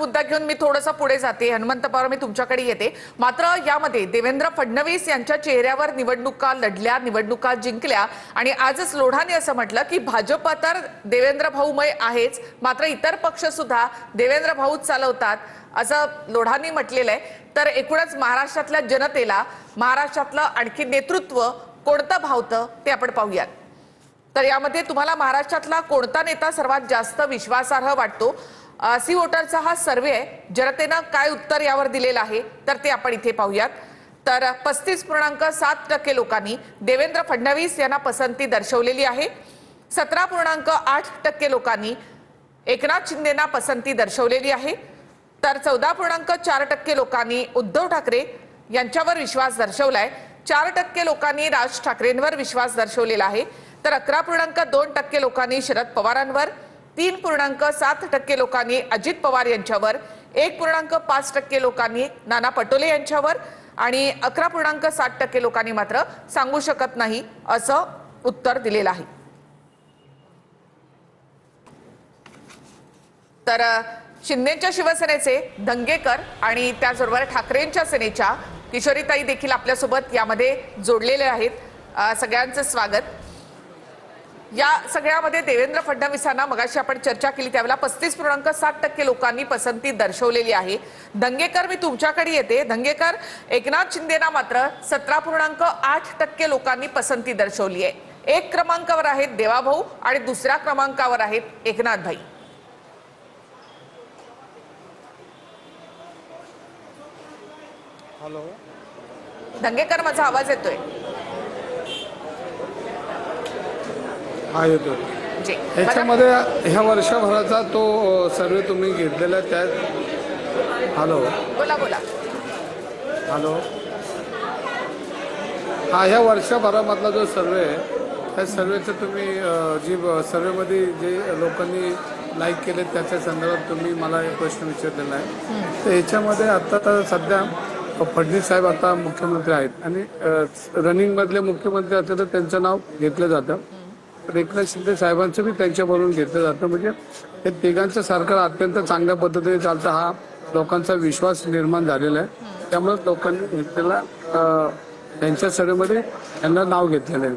मुद्दा घेऊन मी थोडंसं पुढे जाते. हनुमंत पवार, मी तुमच्याकडे येते. मात्र यामध्ये देवेंद्र फडणवीस यांच्या चेहऱ्यावर निवडणुका लढल्या, निवडणुका जिंकल्या आणि आजच लोढांनी असं म्हटलं की भाजप तर देवेंद्र भाऊमय आहेच, मात्र इतर पक्ष सुद्धा देवेंद्र भाऊच चालवतात असं लोढांनी म्हटलेलं आहे. तर एकूणच महाराष्ट्रातल्या जनतेला महाराष्ट्रातलं आणखी नेतृत्व कोणतं भावतं ते आपण पाहूयात. तर यामध्ये तुम्हाला महाराष्ट्रातला कोणता नेता सर्वात जास्त विश्वासार्ह वाटतो? सी वोटरचा हा सर्वे आहे. जनतेनं काय उत्तर यावर दिलेलं आहे तर ते आपण इथे पाहूयात. तर 35.7% लोकांनी देवेंद्र फडणवीस यांना पसंती दर्शवलेली आहे. 17.8% लोकांनी एकनाथ शिंदेना पसंती दर्शवलेली आहे. तर 14.4% लोकांनी उद्धव ठाकरे यांच्यावर विश्वास दर्शवलाय. 4% लोकांनी राज ठाकरेंवर विश्वास दर्शवलेला आहे. तर 11.2% लोकांनी शरद पवारांवर, 3.7% लोकांनी अजित पवार यांच्यावर, 1.5% लोकांनी नाना पटोले यांच्यावर आणि 11.7% लोकांनी मात्र सांगू शकत नाही असं उत्तर दिलेलं आहे. तर शिंदेच्या शिवसेनेचे दंगेकर आणि त्याचबरोबर ठाकरेंच्या सेनेच्या किशोरीताई देखील आपल्यासोबत यामध्ये जोडलेले आहेत. सगळ्यांचं स्वागत. या सगळ्यामध्ये देवेंद्र फडणवीसांना मगाशी आपण चर्चा केली त्यावेळेला 35.7% लोकांनी पसंती दर्शवलेली आहे. दंगेकर, मी तुमच्याकडे येते. दंगेकर, एकनाथ शिंदेना मात्र 17.8% लोकांनी पसंती दर्शवली आहे. 1 क्रमांकावर आहेत देवाभाऊ आणि दुसऱ्या क्रमांकावर आहेत एकनाथ भाई. हॅलो दंगेकर, माझा आवाज येतोय? हा येतो. जी, ह्याच्यामध्ये ह्या वर्षभराचा तो सर्वे तुम्ही घेतलेला त्यात. हॅलो बोला बोला. हॅलो हा ह्या वर्षभरामधला जो सर्वे आहे त्या सर्वेचं तुम्ही जी सर्वेमध्ये जे लोकांनी लाईक केले त्याच्या संदर्भात तुम्ही मला एक प्रश्न विचारलेला आहे. तर ह्याच्यामध्ये आता तर सध्या फडणवीस साहेब आता मुख्यमंत्री आहेत आणि रनिंगमधले मुख्यमंत्री असले तर त्यांचं नाव घेतलं जातं. एकनाथ शिंदे साहेबांचं बी त्यांच्याबरोबर घेतलं जातं. म्हणजे हे तिघांचं सरकार अत्यंत चांगल्या पद्धतीने चालतं हा लोकांचा विश्वास निर्माण झालेला आहे. त्यामुळे लोकांनी घेतलेला त्यांच्या सर्वेमध्ये त्यांना नाव घेतलेलं आहे.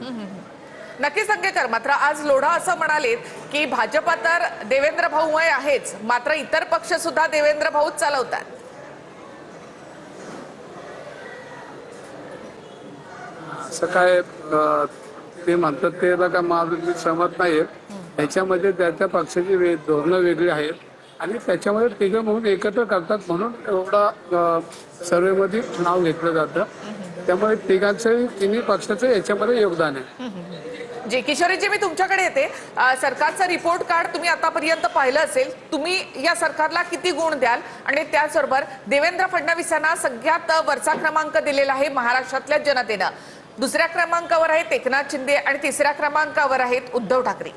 नक्कीच दंगेकर, मात्र आज लोढा असं म्हणाले की भाजप तर देवेंद्र भाऊमय आहेच, मात्र इतर पक्ष सुद्धा देवेंद्र भाऊच चालवतात. असं काय ते म्हणतात त्याला काय माझं मी सहमत नाही. त्याच्यामध्ये त्या पक्षाची धोरणं वेगळी आहेत आणि त्याच्यामध्ये तिघं म्हणून एकत्र करतात म्हणून एवढा सर्वेमध्ये नाव घेतलं जातं. त्यामुळे तिघांचं तिन्ही पक्षाचं याच्यामध्ये योगदान आहे. जी किशोरीजी, मी तुमच्याकडे येते. सरकारचं रिपोर्ट कार्ड तुम्ही आतापर्यंत पाहिलं असेल. तुम्ही या सरकारला किती गुण द्याल? आणि त्याचबरोबर देवेंद्र फडणवीसांना सगळ्यात वरचा क्रमांक दिलेला आहे महाराष्ट्रातल्या जनतेनं. दुसऱ्या क्रमांकावर आहेत एकनाथ शिंदे आणि तिसऱ्या क्रमांकावर आहेत उद्धव ठाकरे.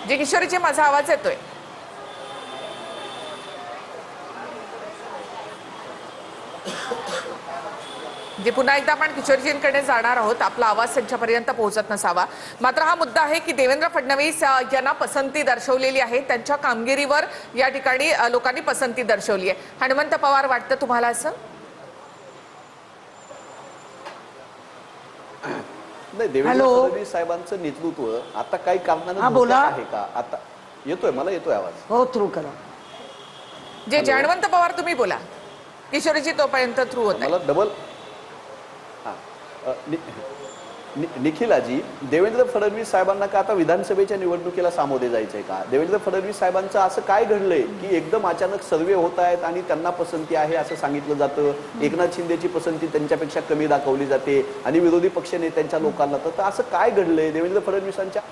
जी किशोरीजी, माझा आवाज येतोय? जे पुन्हा एकदा आपण किशोरजींकडे जाणार आहोत. आपला आवाज त्यांच्यापर्यंत पोहोचत नसावा. मात्र हा मुद्दा आहे की देवेंद्र फडणवीस यांना पसंती दर्शवलेली आहे. त्यांच्या कामगिरीवर या ठिकाणी लोकांनी पसंती दर्शवली आहे. हनुमंत पवार, वाटतं तुम्हाला असं? नाही, देवेंद्र फडणवीस साहेबांचं नेतृत्व आता काही कारणानं आहे का? आता येतोय, मला येतोय आवाज. हो, थ्रू करा. जे हनुमंत पवार, तुम्ही बोला. किशोरीजी तोपर्यंत थ्रू होत. मला डबल निखिलाजी, देवेंद्र फडणवीस साहेबांना का आता विधानसभेच्या निवडणुकीला सामोरे जायचंय का? देवेंद्र फडणवीस साहेबांचं असं काय घडलंय की एकदम अचानक सर्वे होत आहेत आणि त्यांना पसंती आहे असं सांगितलं जातं. एकनाथ शिंदेची पसंती त्यांच्यापेक्षा कमी दाखवली जाते आणि विरोधी पक्ष नेत्यांच्या लोकांना तर असं काय घडलंय? देवेंद्र फडणवीसांच्या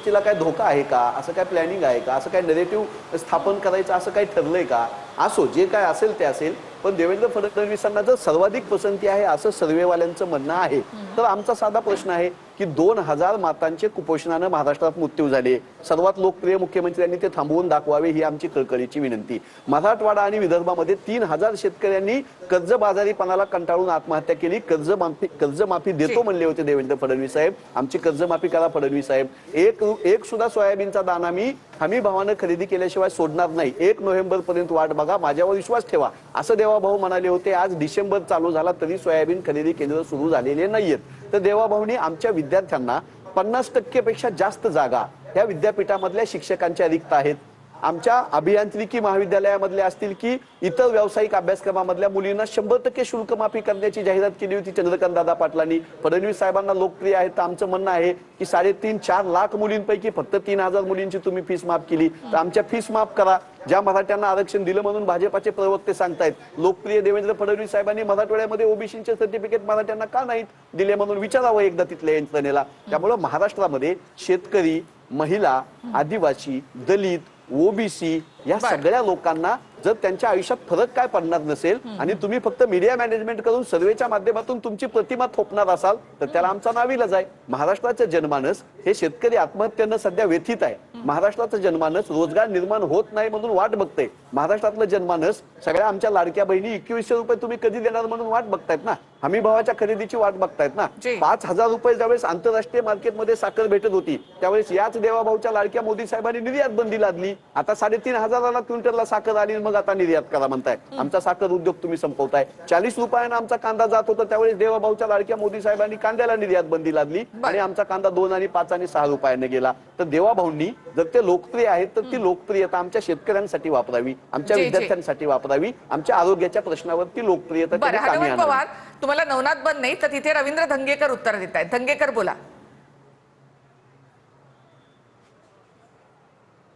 तिला काय धोका आहे का? असं काय प्लॅनिंग आहे का? असं काय नरेटिव्ह स्थापन करायचं असं काय ठरलंय का? असो, जे काय असेल ते असेल, पण देवेंद्र फडणवीसांना जर सर्वाधिक पसंती आहे असं सर्वेवाल्यांचं म्हणणं आहे, तर आमचा साधा प्रश्न आहे की की 2000 मातांचे कुपोषणानं महाराष्ट्रात मृत्यू झाले. सर्वात लोकप्रिय मुख्यमंत्र्यांनी ते थांबवून दाखवावे ही आमची कळकळीची विनंती. मराठवाडा आणि विदर्भामध्ये 3000 शेतकऱ्यांनी कर्जबाजारीपणाला कंटाळून आत्महत्या केली. कर्जमाफी देतो म्हणले होते देवेंद्र फडणवीस साहेब. आमची कर्जमाफी करा फडणवीस साहेब. एक सुद्धा सोयाबीनचा दाना मी हमी भावानं खरेदी केल्याशिवाय सोडणार नाही. 1 नोव्हेंबर पर्यंत वाट बघा, माझ्यावर विश्वास ठेवा, असं देवाभाऊ म्हणाले होते. आज डिसेंबर चालू झाला तरी सोयाबीन खरेदी केंद्र सुरू झालेले नाहीयेत. तर देवाभाऊनी आमच्या विद्यार्थ्यांना 50% पेक्षा जास्त जागा या विद्यापीठामधल्या शिक्षकांच्या रिक्त आहेत. आमच्या अभियांत्रिकी महाविद्यालयामधल्या असतील की इतर व्यावसायिक अभ्यासक्रमामधल्या मुलींना 100% शुल्क माफी करण्याची जाहिरात केली होती चंद्रकांत दादा पाटलांनी. फडणवीस साहेबांना लोकप्रिय आहे तर आमचं म्हणणं आहे की 3.5-4 लाख मुलींपैकी फक्त 3000 मुलींची तुम्ही फीस माफ केली, तर आमच्या फीस माफ करा. ज्या मराठ्यांना आरक्षण दिलं म्हणून भाजपाचे प्रवक्ते सांगतायत, लोकप्रिय देवेंद्र फडणवीस साहेबांनी मराठवाड्यामध्ये ओबीसीचे सर्टिफिकेट मराठ्यांना का नाहीत दिले म्हणून विचारावं एकदा तिथल्या यंत्रणेला. त्यामुळे महाराष्ट्रामध्ये शेतकरी, महिला, आदिवासी, दलित, ओबीसी या सगळ्या लोकांना जर त्यांच्या आयुष्यात फरक काय पडणार नसेल आणि तुम्ही फक्त मीडिया मॅनेजमेंट करून सर्वेच्या माध्यमातून तुमची प्रतिमा थोपणार असाल तर त्याला आमचा नाविलाज आहे. महाराष्ट्राचं जनमानस हे शेतकरी आत्महत्येनं सध्या व्यथित आहे. महाराष्ट्राचं जनमानस रोजगार निर्माण होत नाही म्हणून वाट बघतंय. महाराष्ट्रातलं जनमानस सगळ्या आमच्या लाडक्या बहिणी 2100 रुपये तुम्ही कधी देणार म्हणून वाट बघतायत ना. हमी भावाच्या खरेदीची वाट बघतायत ना. 5000 रुपये ज्यावेळेस आंतरराष्ट्रीय मार्केटमध्ये साखर भेटत होती त्यावेळेस याच देवाभाऊच्या लाडक्या मोदी साहेबांनी निर्यात बंदी लादली. आता 3500 क्विंटलला साखर आली मग आता निर्यात करा म्हणताय. आमचा साखर उद्योग तुम्ही संपवताय. 40 रुपयानं आमचा कांदा जात होता त्यावेळेस देवाभाऊच्या लाडक्या मोदी साहेबांनी कांद्याला निर्यात बंदी लादली आणि आमचा कांदा 2 आणि 5 आणि 6 रुपयाने गेला. तर देवाभाऊंनी जर ते लोकप्रिय आहेत तर ती लोकप्रियता आमच्या शेतकऱ्यांसाठी वापरावी, आमच्या विद्यार्थ्यांसाठी वापरावी, आमच्या आरोग्याच्या प्रश्नावरती लोकप्रियता कामी आणावी. तुम्हाला नवनाथ बंद नाही तर तिथे रवींद्र धंगेकर उत्तर देत आहेत. धंगेकर बोला.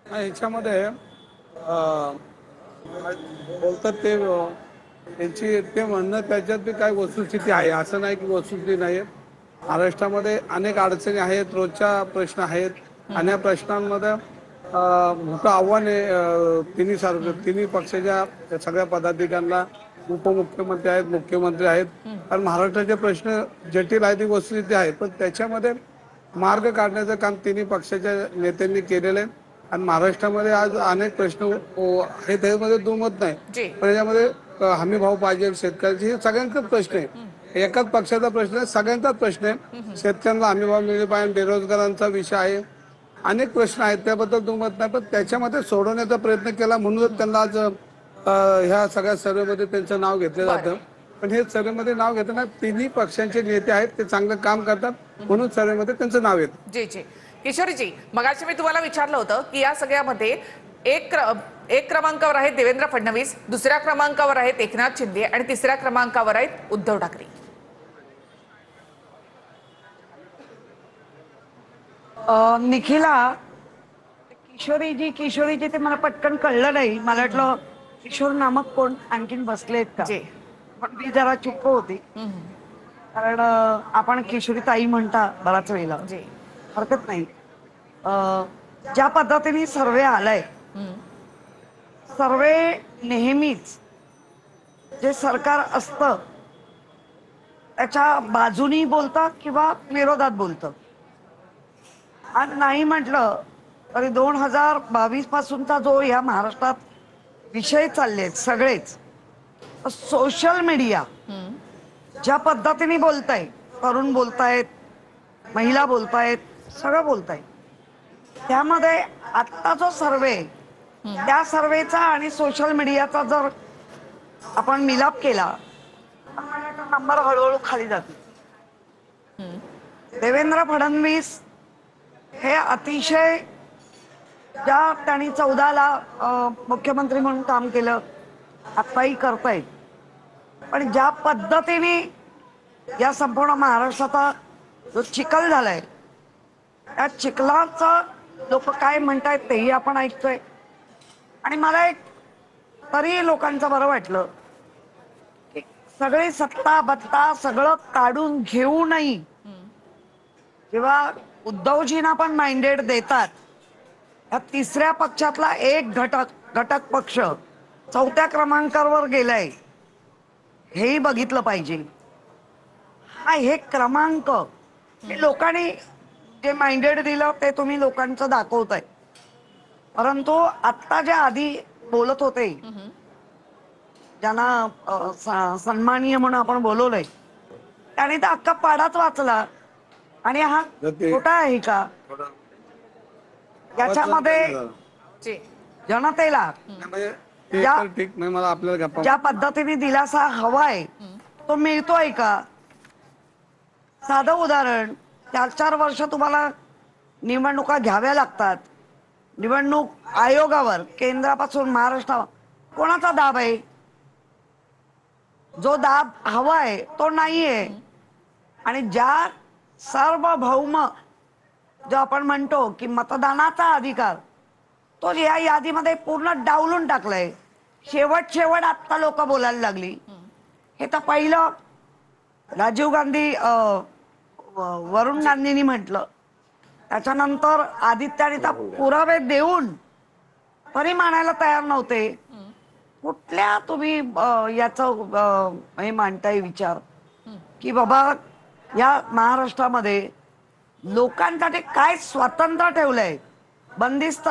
ह्याच्यामध्ये बोलतात ते त्यांची ते म्हणणं त्याच्यात बी काही वस्तुस्थिती आहे, असं नाही की वस्तुस्थिती नाही. महाराष्ट्रामध्ये अनेक अडचणी आहेत, रोजच्या प्रश्न आहेत आणि या प्रश्नांमध्ये मोठं आव्हान आहे तिन्ही पक्षाच्या सगळ्या पदाधिकाऱ्यांना. उपमुख्यमंत्री आहेत, मुख्यमंत्री आहेत, कारण महाराष्ट्राचे प्रश्न जटिल आहेत, ही वस्तुस्थिती आहे. पण त्याच्यामध्ये मार्ग काढण्याचं काम तिन्ही पक्षाच्या नेत्यांनी केलेलं आहे आणि महाराष्ट्रामध्ये आज अनेक प्रश्न आहेत, त्यामध्ये दुमत नाही. पण याच्यामध्ये हमी भाव पाहिजे, शेतकऱ्याचे हे सगळ्यांचाच प्रश्न आहे. एकाच पक्षाचा प्रश्न आहे, सगळ्यांचाच प्रश्न आहे. शेतकऱ्यांना हमी भाव मिळले पाहिजे, बेरोजगारांचा विषय आहे, अनेक प्रश्न आहेत, त्याबद्दल दुमत नाही. पण त्याच्यामध्ये सोडवण्याचा प्रयत्न केला म्हणूनच त्यांना आज ह्या सगळ्या सर्वेमध्ये त्यांचं नाव घेतलं जातं. पण हे सर्वेमध्ये नाव घेताना तिन्ही पक्षांचे नेते आहेत, ते चांगलं काम करतात म्हणून सर्वेमध्ये त्यांचं नाव येतं. जी जी किशोरीजी, मगाशी मी तुम्हाला विचारलं होतं की या सगळ्यामध्ये एक क्रमांकावर आहेत देवेंद्र फडणवीस, दुसऱ्या क्रमांकावर आहेत एकनाथ शिंदे आणि तिसऱ्या क्रमांकावर आहेत उद्धव ठाकरे. निखिला, किशोरीजी ते मला पटकन कळलं नाही. मला वाटलं किशोर नामक कोण आणखीन बसलेत का, पण मी जरा चुप होती. कारण आपण किशोरी ताई म्हणता बराच वेळेला, हरकत नाही. ज्या पद्धतीने सर्वे आलाय, सर्वे नेहमीच जे सरकार असतं त्याच्या बाजूनी बोलतात किंवा विरोधात बोलतं. आज नाही म्हटलं तरी 2022 पासूनचा जो या महाराष्ट्रात विषय चालले आहेत सगळेच, सोशल मीडिया ज्या पद्धतीने बोलताय, तरुण बोलतायत, महिला बोलतायत, सगळं बोलतायत. त्यामध्ये आत्ता जो सर्वे, त्या सर्वेचा आणि सोशल मीडियाचा जर आपण मिलाप केला तर नंबर हळूहळू खाली जातो. देवेंद्र फडणवीस हे अतिशय, ज्या त्यांनी 14ला मुख्यमंत्री म्हणून काम केलं, आत्ताही करतायत, पण ज्या पद्धतीने या संपूर्ण महाराष्ट्राचा जो चिखल झालाय, त्या चिखलाचं लोक काय म्हणतायत तेही आपण ऐकतोय. आणि मला एक तरी लोकांचं बरं वाटलं की सगळे सत्ता बत्ता सगळं काढून घेऊनही जेव्हा उद्धवजींना पण माइंडेड देतात, या तिसऱ्या पक्षातला एक घटक पक्ष 4थ्या क्रमांकावर गेलाय, हेही बघितलं पाहिजे. हा हे क्रमांक हे लोकांनी जे माइंडेड दिलं ते तुम्ही लोकांचं दाखवताय. परंतु आत्ता जे आधी बोलत होते ज्यांना सन्माननीय म्हणून आपण बोलवलंय त्याने तर अख्खा पाडाच वाचला. आणि हा तर ते- खोटा आहे का? याच्यामध्ये जी जनतेला म्हणजे ते ज्या- तर ठीक नाही, मला आपल्याला गप्पा ज्या पद्धतीने दिलासा हवाय तो मिळतोय का? साधं उदाहरण, 4-4 वर्ष तुम्हाला निवडणुका घ्याव्या लागतात. निवडणूक आयोगावर केंद्रापासून महाराष्ट्रावर कोणाचा दाब आहे? जो दाब हवाय तो नाहीये. आणि ज्या सार्वभौम जो आपण म्हणतो की मतदानाचा अधिकार तो या यादीमध्ये पूर्ण डावलून टाकलाय. शेवट आत्ता लोक बोलायला लागली. हे तर पहिलं राजीव गांधी वरुण गांधींनी म्हटलं. त्याच्यानंतर आदित्याने तर पुरावे देऊन तरी मानायला तयार नव्हते. कुठल्या तुम्ही याचं हे मांडताय विचार की बाबा या महाराष्ट्रामध्ये लोकांसाठी काय स्वातंत्र्य ठेवलंय? बंदिस्त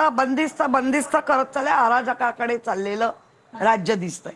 करत चाललंय, अराजकाकडे चाललेलं राज्य दिसतंय.